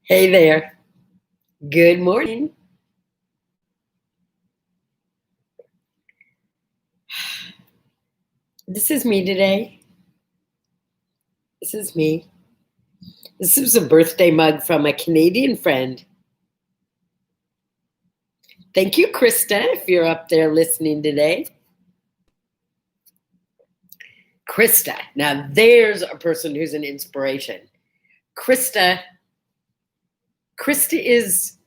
Hey there. Good morning. This is me today. This is me. This is a birthday mug from a Canadian friend. Thank you, Krista, if you're up there listening today. Krista. Now, there's a person who's an inspiration. Krista is,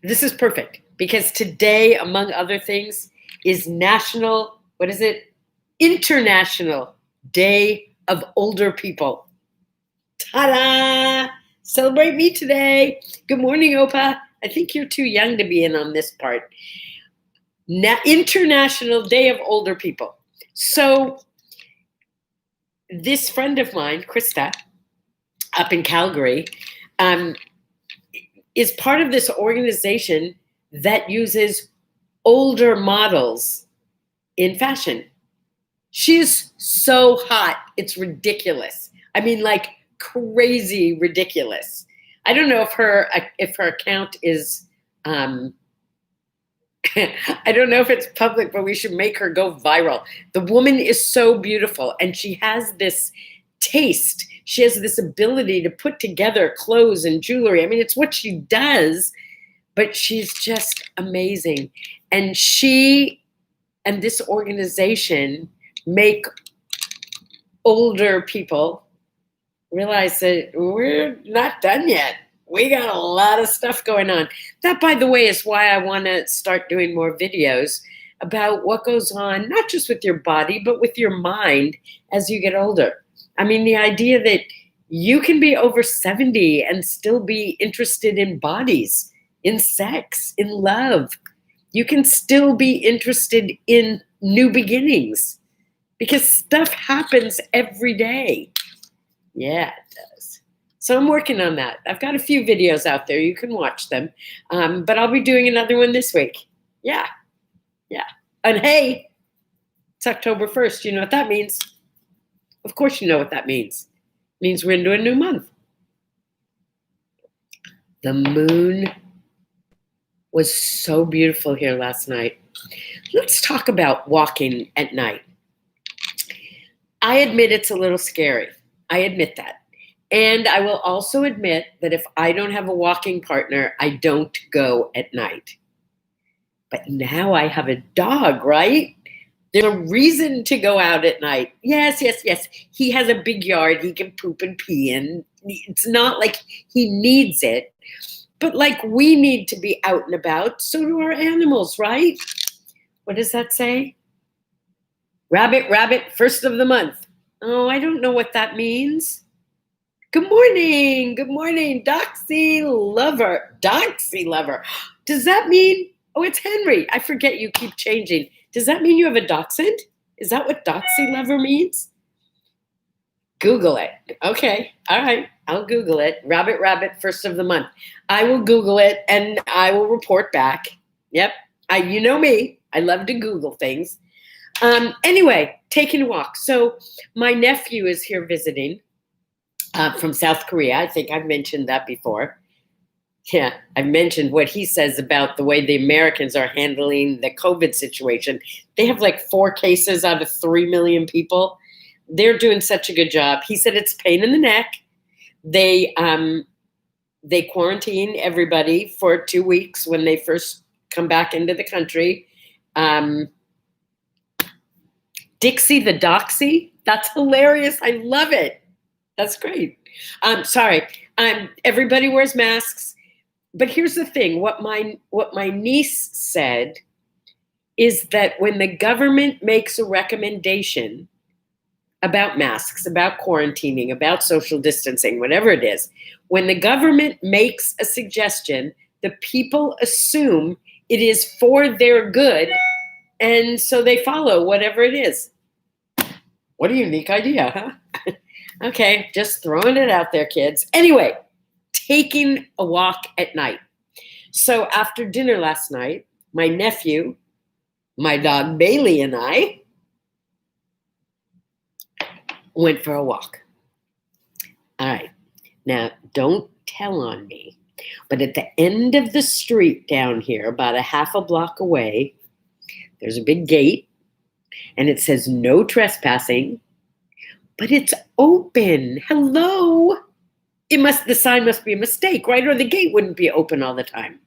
this is perfect because today, among other things, is International Day of Older People. Ta-da! Celebrate me today. Good morning, Opa. I think you're too young to be in on this part. International Day of Older People. So this friend of mine, Krista, up in Calgary, is part of this organization that uses older models in fashion. She's so hot, it's ridiculous. I mean, like crazy ridiculous. I don't know if her account is I don't know if it's public, but we should make her go viral. The woman is so beautiful and she has this taste. She has this ability to put together clothes and jewelry. I mean, it's what she does, but she's just amazing. And she and this organization make older people realize that we're not done yet. We got a lot of stuff going on. That, by the way, is why I want to start doing more videos about what goes on, not just with your body, but with your mind as you get older. I mean, the idea that you can be over 70 and still be interested in bodies, in sex, in love. You can still be interested in new beginnings because stuff happens every day. Yeah, it does. So I'm working on that. I've got a few videos out there. You can watch them. But I'll be doing another one this week. Yeah. And hey, it's October 1st. You know what that means? Of course you know what that means. It means we're into a new month. The moon was so beautiful here last night. Let's talk about walking at night. I admit it's a little scary. I admit that. And I will also admit that if I don't have a walking partner, I don't go at night. But now I have a dog, right? There's a reason to go out at night. Yes. He has a big yard he can poop and pee in. It's not like he needs it, but like we need to be out and about. So do our animals, right? What does that say? Rabbit, first of the month. Oh, I don't know what that means. Good morning, Doxy lover. Does that mean, oh, it's Henry. I forget you keep changing. Does that mean you have a dachshund? Is that what Doxy lover means? Google it. Okay, all right, I'll Google it. Rabbit, first of the month. I will Google it and I will report back. Yep, you know me. I love to Google things. Anyway, taking a walk. So my nephew is here visiting from South Korea. I think I've mentioned that before. Yeah, I've mentioned what he says about the way the Americans are handling the COVID situation. They have like 4 cases out of 3 million people. They're doing such a good job. He said it's a pain in the neck. They quarantine everybody for 2 weeks when they first come back into the country. Dixie the Doxy, that's hilarious. I love it. That's great. Sorry. Everybody wears masks. But here's the thing. What my niece said is that when the government makes a recommendation about masks, about quarantining, about social distancing, whatever it is, when the government makes a suggestion, the people assume it is for their good, and so they follow whatever it is. What a unique idea, huh? Okay, just throwing it out there, kids. Anyway, taking a walk at night. So after dinner last night, my nephew, my dog Bailey, and I went for a walk. All right. Now, don't tell on me. But at the end of the street down here, about a half a block away, there's a big gate and it says no trespassing, but it's open. Hello. The sign must be a mistake, right? Or the gate wouldn't be open all the time.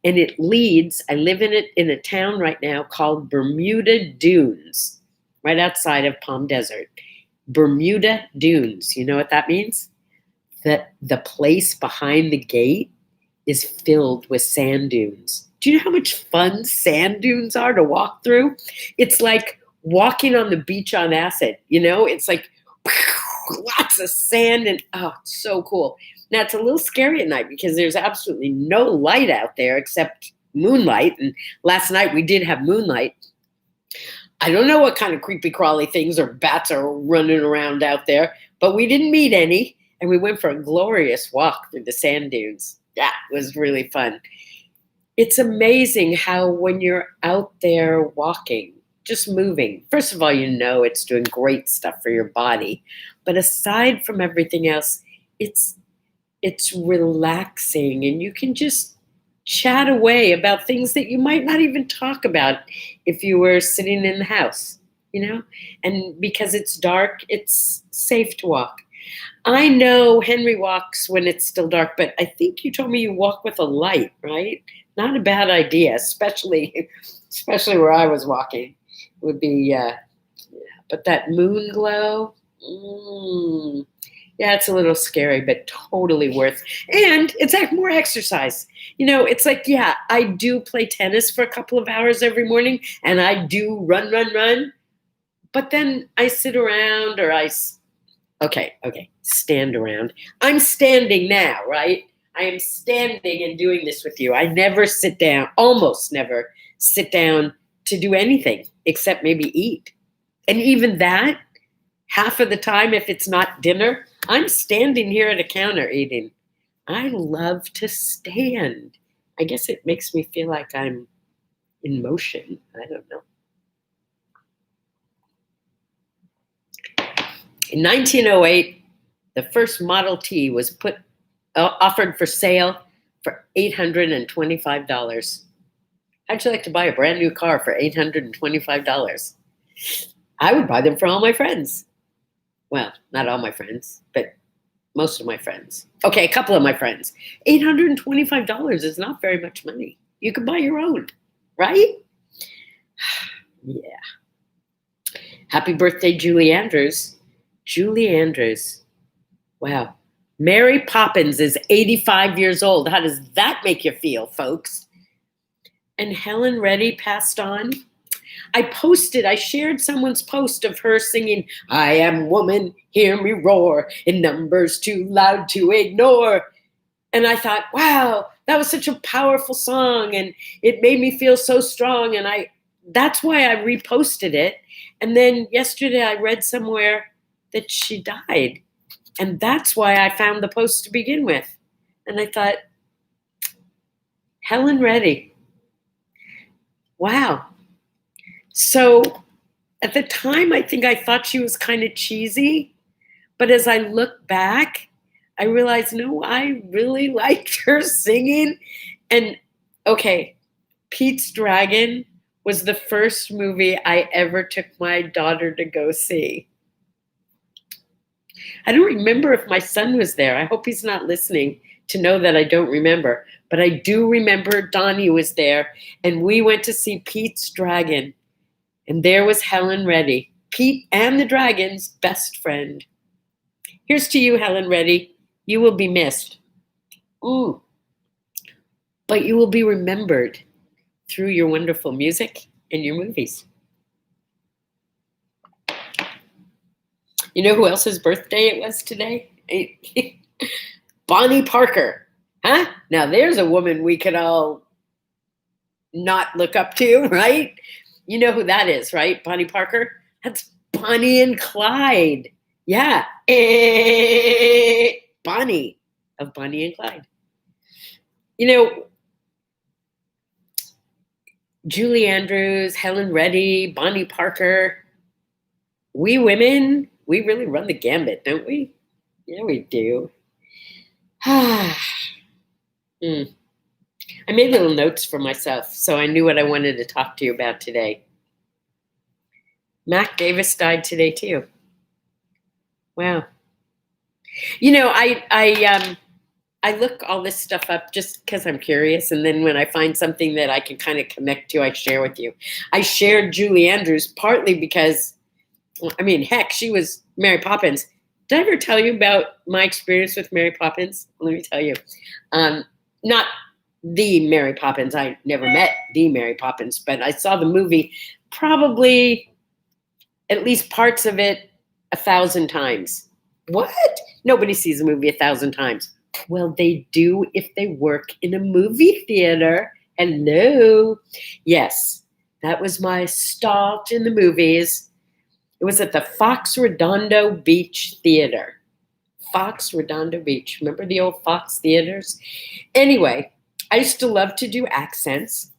And it leads, I live in a town right now called Bermuda Dunes, right outside of Palm Desert. Bermuda Dunes. You know what that means? That the place behind the gate is filled with sand dunes. Do you know how much fun sand dunes are to walk through? It's like walking on the beach on acid, It's like lots of sand and it's so cool. Now it's a little scary at night because there's absolutely no light out there except moonlight. And last night we did have moonlight. I don't know what kind of creepy crawly things or bats are running around out there, but we didn't meet any. And we went for a glorious walk through the sand dunes. Yeah, it was really fun. It's amazing how when you're out there walking, just moving, first of all, it's doing great stuff for your body. But aside from everything else, it's relaxing and you can just chat away about things that you might not even talk about if you were sitting in the house, And because it's dark, it's safe to walk. I know Henry walks when it's still dark, but I think you told me you walk with a light, right? Not a bad idea, especially where I was walking. It would be, but that moon glow, yeah, it's a little scary, but totally worth. And it's like more exercise. It's like, yeah, I do play tennis for a couple of hours every morning, and I do run. But then I sit around Okay, stand around. I'm standing now, right? I am standing and doing this with you. I never sit down, almost never sit down to do anything except maybe eat. And even that, half of the time, if it's not dinner, I'm standing here at a counter eating. I love to stand. I guess it makes me feel like I'm in motion. I don't know. In 1908, the first Model T was offered for sale for $825. How'd you like to buy a brand new car for $825? I would buy them for all my friends. Well, not all my friends, but most of my friends. Okay, a couple of my friends. $825 is not very much money. You could buy your own, right? Yeah. Happy birthday, Julie Andrews. Julie Andrews. Wow. Mary Poppins is 85 years old. How does that make you feel, folks? And Helen Reddy passed on. I shared someone's post of her singing, I am woman, hear me roar, in numbers too loud to ignore. And I thought, wow, that was such a powerful song. And it made me feel so strong. And that's why I reposted it. And then yesterday I read somewhere that she died. And that's why I found the post to begin with. And I thought, Helen Reddy. Wow. So at the time, I think I thought she was kind of cheesy. But as I look back, I realized, no, I really liked her singing. And okay, Pete's Dragon was the first movie I ever took my daughter to go see. I don't remember if my son was there. I hope he's not listening to know that I don't remember. But I do remember Donnie was there, and we went to see Pete's Dragon. And there was Helen Reddy, Pete and the Dragon's best friend. Here's to you, Helen Reddy. You will be missed. Ooh. But you will be remembered through your wonderful music and your movies. You know who else's birthday it was today? Bonnie Parker. Huh? Now there's a woman we could all not look up to, right? You know who that is, right? Bonnie Parker? That's Bonnie and Clyde. Yeah. Bonnie of Bonnie and Clyde. You know, Julie Andrews, Helen Reddy, Bonnie Parker. We women, we really run the gambit, don't we? Yeah, we do. Hmm. I made little notes for myself, so I knew what I wanted to talk to you about today. Mac Davis died today too. Wow. You know, I look all this stuff up just because I'm curious, and then when I find something that I can kind of connect to, I share with you. I shared Julie Andrews partly because, I mean, heck, she was Mary Poppins. Did I ever tell you about my experience with Mary Poppins? Let me tell you. Um, Not the Mary Poppins. I never met the Mary Poppins, but I saw the movie probably at least parts of it 1,000 times. What? Nobody sees a movie 1,000 times. Well, they do if they work in a movie theater. Hello. Yes, that was my start in the movies. It was at the Fox Redondo Beach Theater. Fox Redondo Beach. Remember the old Fox theaters? Anyway, I used to love to do accents,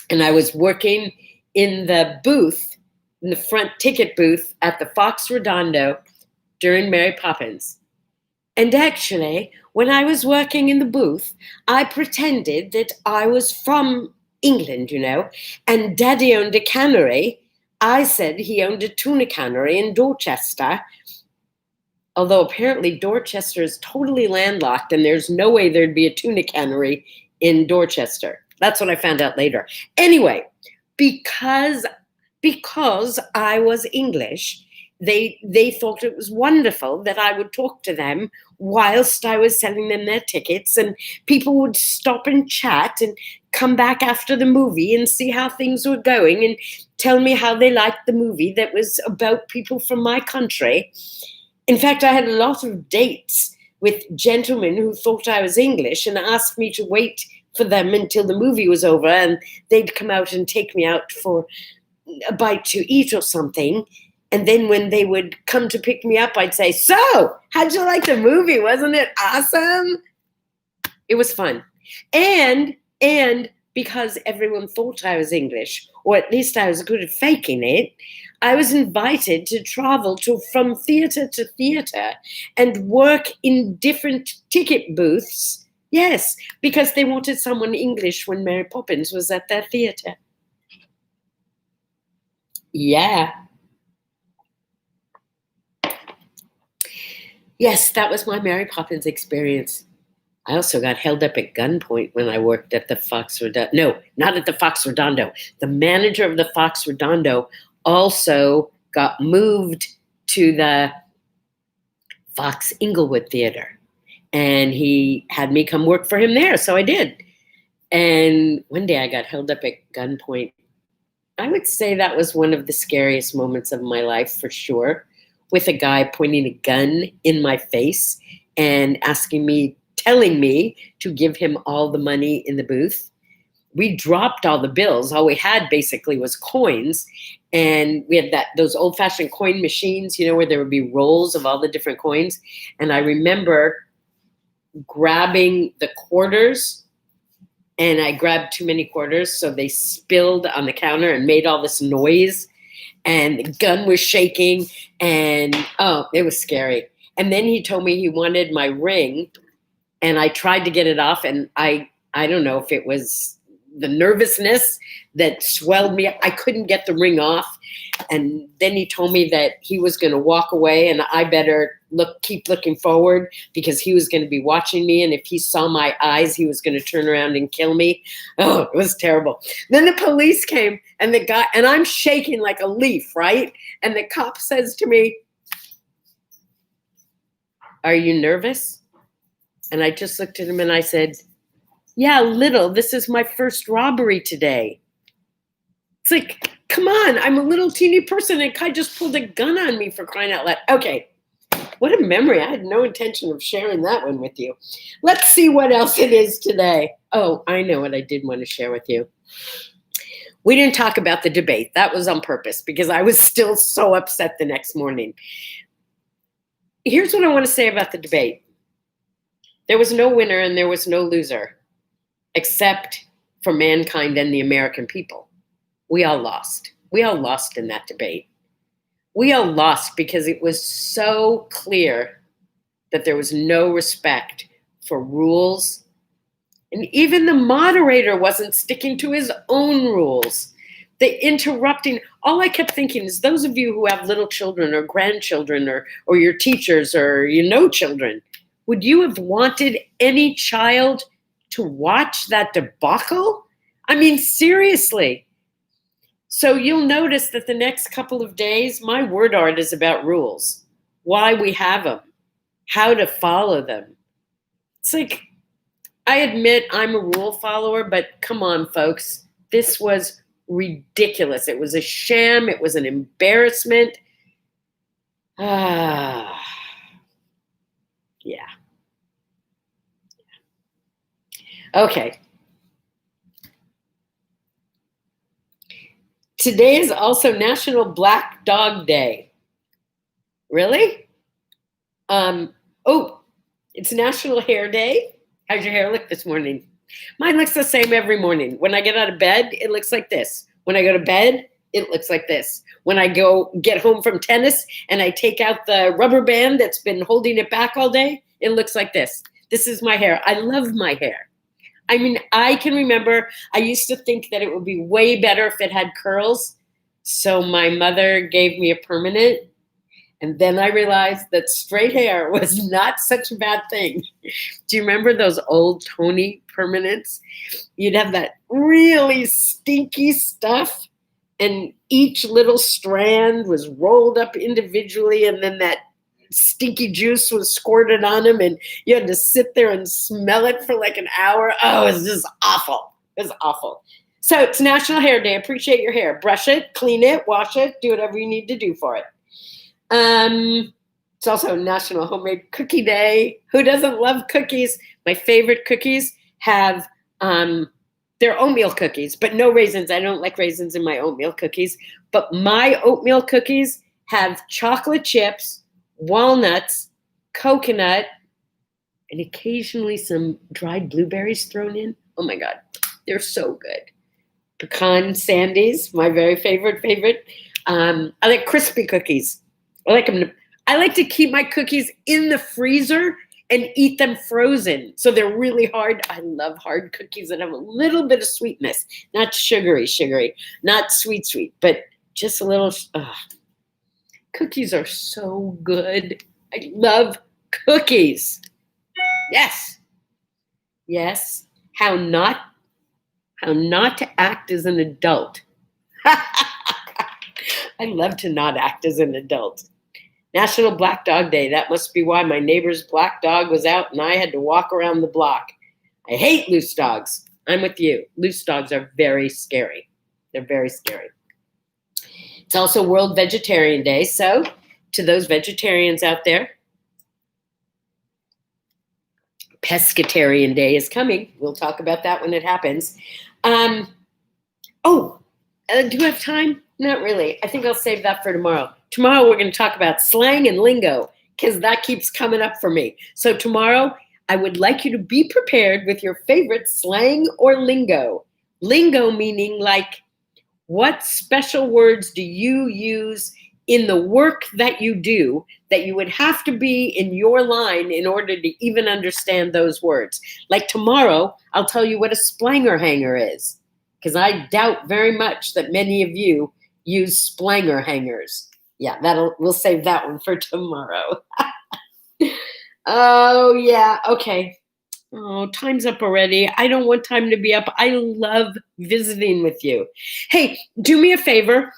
and I was working in the booth, in the front ticket booth at the Fox Redondo during Mary Poppins. And actually, when I was working in the booth, I pretended that I was from England, and Daddy owned a cannery. I said he owned a tuna cannery in Dorchester, although apparently Dorchester is totally landlocked and there's no way there'd be a tuna cannery in Dorchester. That's what I found out later. Anyway, because I was English, they thought it was wonderful that I would talk to them whilst I was selling them their tickets, and people would stop and chat and come back after the movie and see how things were going and tell me how they liked the movie that was about people from my country. In fact, I had a lot of dates with gentlemen who thought I was English and asked me to wait for them until the movie was over, and they'd come out and take me out for a bite to eat or something. And then when they would come to pick me up, I'd say, "So, how'd you like the movie? Wasn't it awesome?" It was fun. And because everyone thought I was English, or at least I was good at faking it, I was invited to travel from theater to theater and work in different ticket booths. Yes, because they wanted someone English when Mary Poppins was at their theater. Yeah. Yes, that was my Mary Poppins experience. I also got held up at gunpoint when I worked at the Fox Redondo. No, not at the Fox Redondo. The manager of the Fox Redondo also got moved to the Fox Inglewood Theater. And he had me come work for him there, so I did. And one day I got held up at gunpoint. I would say that was one of the scariest moments of my life for sure, with a guy pointing a gun in my face and telling me to give him all the money in the booth. We dropped all the bills. All we had basically was coins. And we had those old-fashioned coin machines, where there would be rolls of all the different coins. And I remember grabbing the quarters, and I grabbed too many quarters, so they spilled on the counter and made all this noise. And the gun was shaking, and it was scary. And then he told me he wanted my ring, and I tried to get it off, and I don't know if it was the nervousness that swelled me up. I couldn't get the ring off. And then he told me that he was going to walk away, and I better keep looking forward because he was going to be watching me. And if he saw my eyes, he was going to turn around and kill me. Oh, it was terrible. Then the police came, and and I'm shaking like a leaf, right? And the cop says to me, "Are you nervous?" And I just looked at him and I said, "Yeah, a little. This is my first robbery today." It's like, come on, I'm a little teeny person and guy just pulled a gun on me, for crying out loud. Okay, what a memory. I had no intention of sharing that one with you. Let's see what else it is today. Oh, I know what I did want to share with you. We didn't talk about the debate. That was on purpose because I was still so upset the next morning. Here's what I want to say about the debate. There was no winner and there was no loser, except for mankind and the American people. We all lost. We all lost in that debate. We all lost because it was so clear that there was no respect for rules. And even the moderator wasn't sticking to his own rules. The interrupting, all I kept thinking is those of you who have little children or grandchildren or your teachers or children, would you have wanted any child to watch that debacle? I mean, seriously. So you'll notice that the next couple of days, my word art is about rules, why we have them, how to follow them. It's like, I admit I'm a rule follower, but come on, folks. This was ridiculous. It was a sham. It was an embarrassment. Yeah. Okay. Today is also National Black Dog Day. Really? It's National Hair Day. How's your hair look this morning? Mine looks the same every morning. When I get out of bed, it looks like this. When I go to bed, it looks like this. When I get home from tennis and I take out the rubber band that's been holding it back all day, it looks like this. This is my hair. I love my hair. I mean, I can remember I used to think that it would be way better if it had curls. So my mother gave me a permanent. And then I realized that straight hair was not such a bad thing. Do you remember those old Tony permanents? You'd have that really stinky stuff, and each little strand was rolled up individually, and then that stinky juice was squirted on them, and you had to sit there and smell it for like an hour. Oh, it was just awful. It was awful. So it's National Hair Day. Appreciate your hair. Brush it, clean it, wash it, do whatever you need to do for it. It's also National Homemade Cookie Day. Who doesn't love cookies? My favorite cookies have, they're oatmeal cookies, but no raisins. I don't like raisins in my oatmeal cookies. But my oatmeal cookies have chocolate chips, walnuts, coconut, and occasionally some dried blueberries thrown in. Oh my God, they're so good. Pecan Sandy's, my very favorite. I like crispy cookies. I like to keep my cookies in the freezer and eat them frozen. So they're really hard. I love hard cookies that have a little bit of sweetness, not sugary, not sweet, but just a little. Cookies are so good. I love cookies. Yes. How not to act as an adult. I love to not act as an adult. National Black Dog Day. That must be why my neighbor's black dog was out and I had to walk around the block. I hate loose dogs. I'm with you. Loose dogs are very scary. They're very scary. It's also World Vegetarian Day. So to those vegetarians out there, Pescatarian Day is coming. We'll talk about that when it happens. Do you have time? Not really. I think I'll save that for tomorrow. Tomorrow we're going to talk about slang and lingo because that keeps coming up for me. So tomorrow I would like you to be prepared with your favorite slang or lingo. Lingo meaning like what special words do you use in the work that you do that you would have to be in your line in order to even understand those words. Like tomorrow I'll tell you what a splanger hanger is because I doubt very much that many of you use splanger hangers. Yeah, we'll save that one for tomorrow. Oh, yeah. Okay. Oh, time's up already. I don't want time to be up. I love visiting with you. Hey, do me a favor.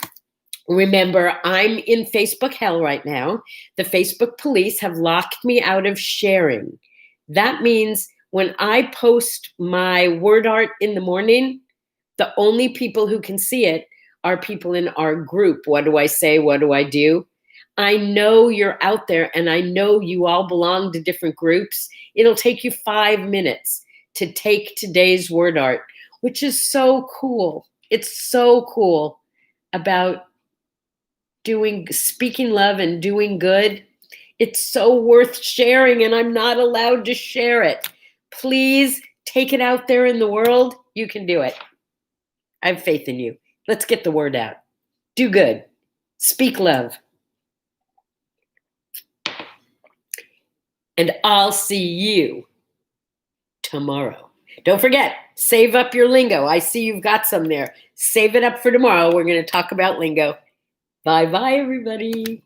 Remember, I'm in Facebook hell right now. The Facebook police have locked me out of sharing. That means when I post my word art in the morning, the only people who can see it are people in our group. What do I say? What do I do? I know you're out there and I know you all belong to different groups. It'll take you 5 minutes to take today's word art, which is so cool. It's so cool about speaking love and doing good. It's so worth sharing and I'm not allowed to share it. Please take it out there in the world. You can do it. I have faith in you. Let's get the word out. Do good. Speak love. And I'll see you tomorrow. Don't forget, save up your lingo. I see you've got some there. Save it up for tomorrow. We're going to talk about lingo. Bye-bye, everybody.